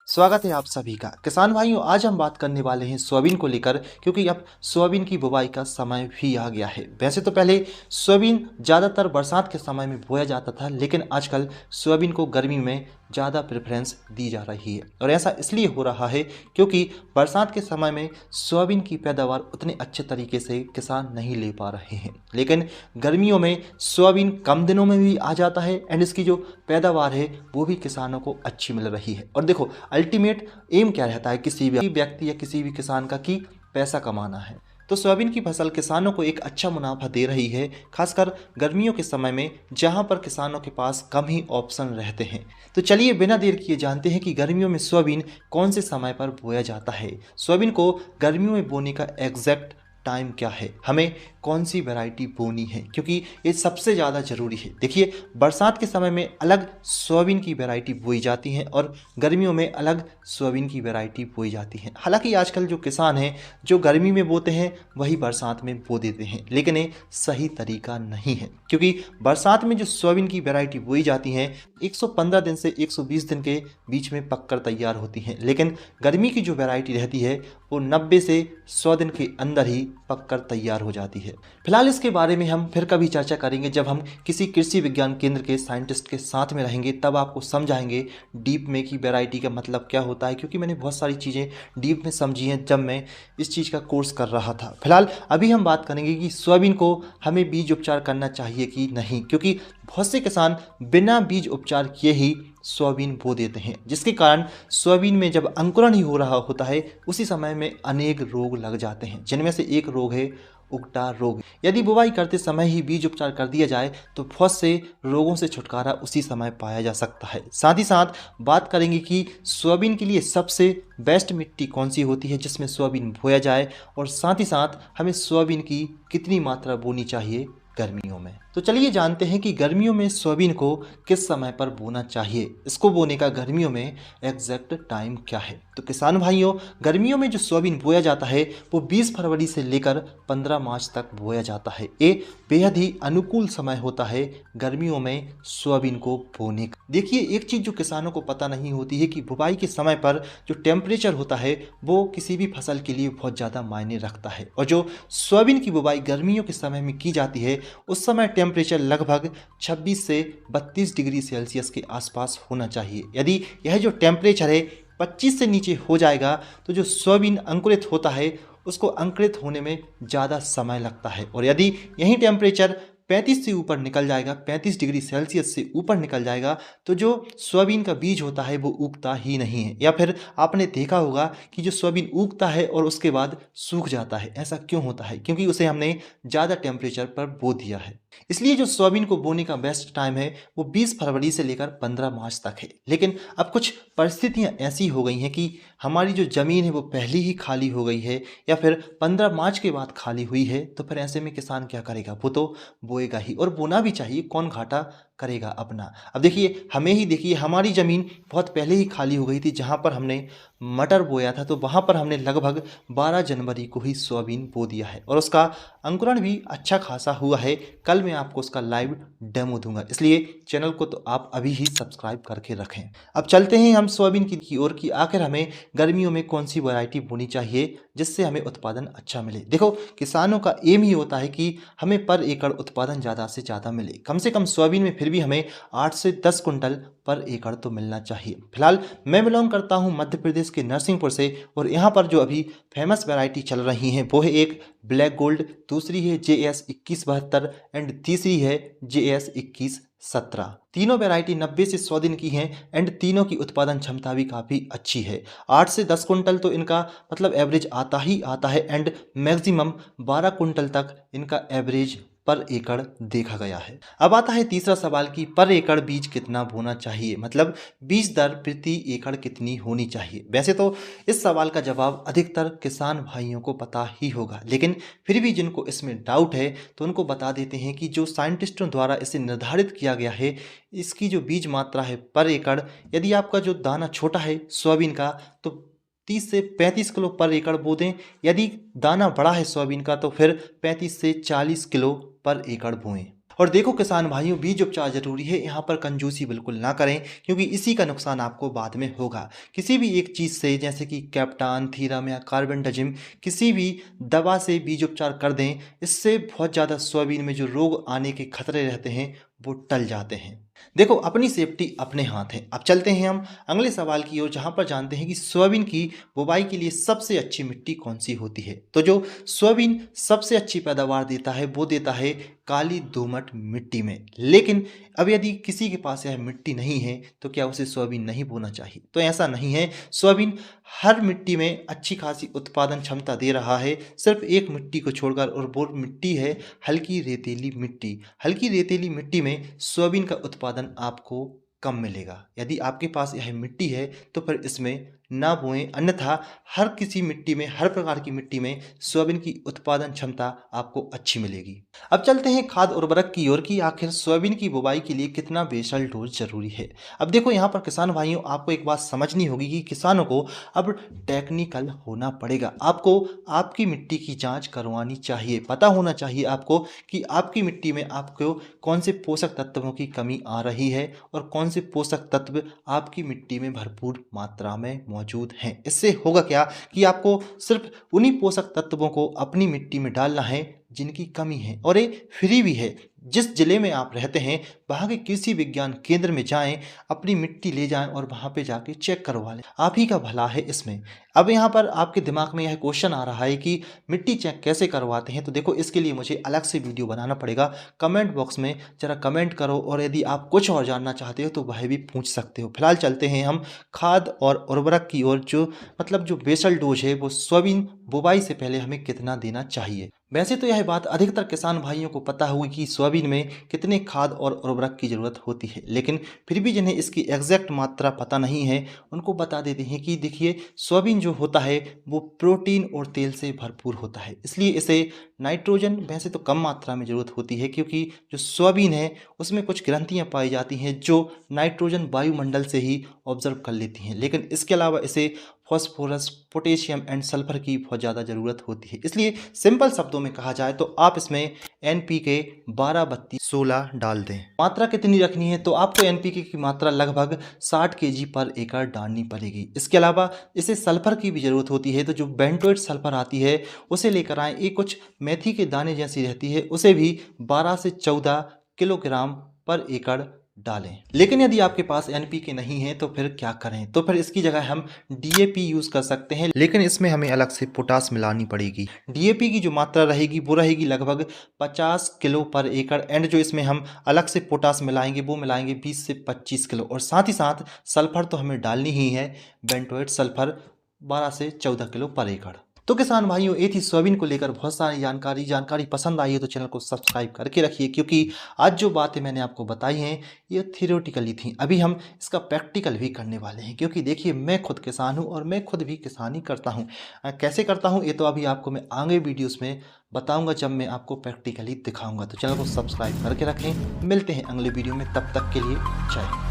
स्वागत है आप सभी का। किसान भाइयों, आज हम बात करने वाले हैं सोयाबीन को लेकर, क्योंकि अब सोयाबीन की बुवाई का समय भी आ गया है। वैसे तो पहले सोयाबीन ज़्यादातर बरसात के समय में बोया जाता था, लेकिन आजकल सोयाबीन को गर्मी में ज़्यादा प्रेफरेंस दी जा रही है। और ऐसा इसलिए हो रहा है क्योंकि बरसात के समय में सोयाबीन की पैदावार उतने अच्छे तरीके से किसान नहीं ले पा रहे हैं, लेकिन गर्मियों में सोयाबीन कम दिनों में भी आ जाता है एंड इसकी जो पैदावार है वो भी किसानों को अच्छी मिल रही है। और देखो, अल्टीमेट एम क्या रहता है किसी भी व्यक्ति या किसी भी किसान का, कि पैसा कमाना है। तो सोयाबीन की फसल किसानों को एक अच्छा मुनाफा दे रही है, खासकर गर्मियों के समय में जहां पर किसानों के पास कम ही ऑप्शन रहते हैं। तो चलिए बिना देर किए जानते हैं कि गर्मियों में सोयाबीन कौन से समय पर बोया जाता है। सोयाबीन को गर्मियों में बोने का एग्जैक्ट टाइम क्या है, हमें कौन सी वैरायटी बोनी है, क्योंकि ये सबसे ज़्यादा ज़रूरी है। देखिए, बरसात के समय में अलग सोयाबीन की वैरायटी बोई जाती है और गर्मियों में अलग सोयाबीन की वैरायटी बोई जाती है। हालांकि आजकल जो किसान हैं जो गर्मी में बोते हैं वही बरसात में बो देते हैं, लेकिन ये सही तरीका नहीं है, क्योंकि बरसात में जो सोयाबीन की वैरायटी बोई जाती हैं 115 दिन से 120 दिन के बीच में पककर तैयार होती हैं, लेकिन गर्मी की जो वैरायटी रहती है वो 90 से 100 दिन के अंदर ही पककर तैयार हो जाती है। फिलहाल इसके बारे में हम फिर कभी चर्चा करेंगे जब हम किसी कृषि विज्ञान केंद्र के साइंटिस्ट के साथ में रहेंगे, तब आपको समझाएंगे डीप में कि वैरायटी का मतलब क्या होता है, क्योंकि मैंने बहुत सारी चीज़ें डीप में समझी हैं जब मैं इस चीज़ का कोर्स कर रहा था। फिलहाल अभी हम बात करेंगे कि सोयाबीन को हमें बीज उपचार करना चाहिए कि नहीं, क्योंकि बहुत से किसान बिना बीज उपचार किए ही सोयाबीन बो देते हैं, जिसके कारण सोयाबीन में जब अंकुरण ही हो रहा होता है उसी समय में अनेक रोग लग जाते हैं, जिनमें से एक रोग है उगटा रोग। यदि बुवाई करते समय ही बीज उपचार कर दिया जाए तो बहुत से रोगों से छुटकारा उसी समय पाया जा सकता है। साथ ही साथ बात करेंगे कि सोयाबीन के लिए सबसे बेस्ट मिट्टी कौन सी होती है जिसमें सोयाबीन बोया जाए, और साथ ही साथ हमें सोयाबीन की कितनी मात्रा बोनी चाहिए गर्मियों में। तो चलिए जानते हैं कि गर्मियों में सोयाबीन को किस समय पर बोना चाहिए, इसको बोने का गर्मियों में एग्जैक्ट टाइम क्या है। तो किसान भाइयों, गर्मियों में जो सोयाबीन बोया जाता है वो 20 फरवरी से लेकर 15 मार्च तक बोया जाता है। ये बेहद ही अनुकूल समय होता है गर्मियों में सोयाबीन को बोने का। देखिए, एक चीज़ जो किसानों को पता नहीं होती है कि बुवाई के समय पर जो टेम्परेचर होता है वो किसी भी फसल के लिए बहुत ज़्यादा मायने रखता है। और जो सोयाबीन की बुवाई गर्मियों के समय में की जाती है उस समय टेम्परेचर लगभग 26 से 32 डिग्री सेल्सियस के आसपास होना चाहिए। यदि यह जो टेम्परेचर है 25 से नीचे हो जाएगा तो जो सोयाबीन अंकुरित होता है उसको अंकुरित होने में ज़्यादा समय लगता है, और यदि यही टेम्परेचर 35 से ऊपर निकल जाएगा, 35 डिग्री सेल्सियस से ऊपर निकल जाएगा, तो जो सोयाबीन का बीज होता है वो उगता ही नहीं है। या फिर आपने देखा होगा कि जो सोयाबीन उगता है और उसके बाद सूख जाता है। ऐसा क्यों होता है? क्योंकि उसे हमने ज़्यादा टेम्परेचर पर बो दिया है। इसलिए जो सोयाबीन को बोने का बेस्ट टाइम है वो 20 फरवरी से लेकर 15 मार्च तक है। लेकिन अब कुछ परिस्थितियां ऐसी हो गई हैं कि हमारी जो ज़मीन है वो पहले ही खाली हो गई है या फिर 15 मार्च के बाद खाली हुई है, तो फिर ऐसे में किसान क्या करेगा? वो तो बोएगा ही, और बोना भी चाहिए, कौन घाटा करेगा अपना। अब देखिए, हमें ही देखिए, हमारी ज़मीन बहुत पहले ही खाली हो गई थी। जहाँ पर हमने मटर बोया था तो वहाँ पर हमने लगभग 12 जनवरी को ही सोयाबीन बो दिया है, और उसका अंकुरण भी अच्छा खासा हुआ है। कल मैं आपको उसका लाइव डेमो दूंगा, इसलिए चैनल को तो आप अभी ही सब्सक्राइब करके रखें। अब चलते हैं हम सोयाबीन की ओर कि आखिर हमें गर्मियों में कौन सी वैरायटी बोनी चाहिए जिससे हमें उत्पादन अच्छा मिले। देखो, किसानों का एम ही होता है कि हमें पर एकड़ उत्पादन ज़्यादा से ज़्यादा मिले। कम से कम सोयाबीन में फिर भी हमें 8 से 10 कुंटल पर एकड़ तो मिलना चाहिए। फिलहाल मैं बिलोंग करता हूँ मध्य प्रदेश के नरसिंहपुर से, और यहाँ पर जो अभी फेमस वैरायटी चल रही हैं वो है एक ब्लैक गोल्ड, दूसरी है JS 2172 एंड तीसरी है JS 2117। तीनों वैरायटी 90 से 100 दिन की हैं एंड तीनों की उत्पादन क्षमता भी काफ़ी अच्छी है। 8 से 10 कुंटल तो इनका मतलब एवरेज आता ही आता है, एंड मैक्सिमम 12 कुंटल तक इनका एवरेज पर एकड़ देखा गया है। अब आता है तीसरा सवाल कि पर एकड़ बीज कितना बोना चाहिए, मतलब बीज दर प्रति एकड़ कितनी होनी चाहिए। वैसे तो इस सवाल का जवाब अधिकतर किसान भाइयों को पता ही होगा, लेकिन फिर भी जिनको इसमें डाउट है तो उनको बता देते हैं कि जो साइंटिस्टों द्वारा इसे निर्धारित किया गया है, इसकी जो बीज मात्रा है पर एकड़, यदि आपका जो दाना छोटा है सोयाबीन का तो 30 से 35 किलो पर एकड़ बो दें। यदि दाना बड़ा है सोयाबीन का तो फिर 35 से 40 किलो पर एकड़ बोएं। और देखो किसान भाइयों, बीज उपचार जरूरी है, यहाँ पर कंजूसी बिल्कुल ना करें क्योंकि इसी का नुकसान आपको बाद में होगा। किसी भी एक चीज़ से जैसे कि कैप्टान, थीरम या कार्बेंडाजिम किसी भी दवा से बीज उपचार कर दें, इससे बहुत ज़्यादा सोयाबीन में जो रोग आने के खतरे रहते हैं वो टल जाते हैं। देखो, अपनी सेफ्टी अपने हाथ है। अब चलते हैं हम अगले सवाल की ओर, जहां पर जानते हैं कि सोयाबीन की बुवाई के लिए सबसे अच्छी मिट्टी कौन सी होती है। तो जो सोयाबीन सबसे अच्छी पैदावार देता है वो देता है काली दोमट मिट्टी में। लेकिन अब यदि किसी के पास यह मिट्टी नहीं है तो क्या उसे सोयाबीन नहीं बोना चाहिए? तो ऐसा नहीं है। सोयाबीन हर मिट्टी में अच्छी खासी उत्पादन क्षमता दे रहा है, सिर्फ एक मिट्टी को छोड़कर, और वो मिट्टी है हल्की रेतीली मिट्टी। हल्की रेतीली मिट्टी में सोयाबीन का उत्पादन आपको कम मिलेगा। यदि आपके पास यह मिट्टी है तो फिर इसमें ना बोएं, अन्यथा हर किसी मिट्टी में, हर प्रकार की मिट्टी में सोयाबीन की उत्पादन क्षमता आपको अच्छी मिलेगी। अब चलते हैं खाद उर्वरक की ओर कि आखिर सोयाबीन की बुवाई के लिए कितना बेसल डोज जरूरी है। अब देखो, यहाँ पर किसान भाइयों, आपको एक बात समझनी होगी कि किसानों को अब टेक्निकल होना पड़ेगा। आपको आपकी मिट्टी की जांच करवानी चाहिए, पता होना चाहिए आपको कि आपकी मिट्टी में आपको कौन से पोषक तत्वों की कमी आ रही है और कौन से पोषक तत्व आपकी मिट्टी में भरपूर मात्रा में मौजूद हैं। इससे होगा क्या कि आपको सिर्फ उन्हीं पोषक तत्वों को अपनी मिट्टी में डालना है जिनकी कमी है, और ये फ्री भी है। जिस जिले में आप रहते हैं वहाँ के कृषि विज्ञान केंद्र में जाएं, अपनी मिट्टी ले जाएं और वहाँ पे जाके चेक करवा लें। आप ही का भला है इसमें। अब यहाँ पर आपके दिमाग में यह क्वेश्चन आ रहा है कि मिट्टी चेक कैसे करवाते हैं। तो देखो, इसके लिए मुझे अलग से वीडियो बनाना पड़ेगा। कमेंट बॉक्स में जरा कमेंट करो, और यदि आप कुछ और जानना चाहते हो तो वह भी पूछ सकते हो। फिलहाल चलते हैं हम खाद और उर्वरक की ओर। जो बेसल डोज है वो सोयाबीन बुवाई से पहले हमें कितना देना चाहिए। वैसे तो यह बात अधिकतर किसान भाइयों को पता होगी कि सोयाबीन में कितने खाद और उर्वरक की ज़रूरत होती है, लेकिन फिर भी जिन्हें इसकी एग्जैक्ट मात्रा पता नहीं है उनको बता देते हैं कि देखिए, सोयाबीन जो होता है वो प्रोटीन और तेल से भरपूर होता है, इसलिए इसे नाइट्रोजन वैसे तो कम मात्रा में ज़रूरत होती है, क्योंकि जो सोयाबीन है उसमें कुछ ग्रंथियाँ पाई जाती हैं जो नाइट्रोजन वायुमंडल से ही ऑब्जर्व कर लेती हैं। लेकिन इसके अलावा इसे फॉस्फोरस, पोटेशियम एंड सल्फर की बहुत ज़्यादा ज़रूरत होती है। इसलिए सिंपल शब्दों में कहा जाए तो आप इसमें NPK 12, 32, 16 डाल दें। मात्रा कितनी रखनी है? तो आपको NPK की मात्रा लगभग 60 kg पर एकड़ डालनी पड़ेगी। इसके अलावा इसे सल्फर की भी ज़रूरत होती है, तो जो बेंटोएट सल्फर आती है उसे लेकर आएँ। ये कुछ मेथी के दाने जैसी रहती है, उसे भी 12 से 14 किलोग्राम पर एकड़ डालें। लेकिन यदि आपके पास NPK नहीं है तो फिर क्या करें? तो फिर इसकी जगह हम DAP यूज़ कर सकते हैं, लेकिन इसमें हमें अलग से पोटास मिलानी पड़ेगी। DAP की जो मात्रा रहेगी वो रहेगी लगभग 50 किलो पर एकड़, एंड जो इसमें हम अलग से पोटास मिलाएंगे वो मिलाएंगे 20 से 25 किलो। और साथ ही साथ सल्फर तो हमें डालनी ही है, बेंटोएट सल्फर 12 से 14 किलो पर एकड़। तो किसान भाइयों, ये थी सोयाबीन को लेकर बहुत सारी जानकारी पसंद आई है तो चैनल को सब्सक्राइब करके रखिए, क्योंकि आज जो बातें मैंने आपको बताई हैं ये थियोरेटिकली थी। अभी हम इसका प्रैक्टिकल भी करने वाले हैं, क्योंकि देखिए, मैं खुद किसान हूँ और मैं खुद भी किसानी करता हूँ। कैसे करता हूँ ये तो अभी आपको मैं आगे वीडियोज़ में बताऊँगा, जब मैं आपको प्रैक्टिकली दिखाऊँगा। तो चैनल को सब्सक्राइब करके रखें। मिलते हैं अगले वीडियो में, तब तक के लिए जय हिंद।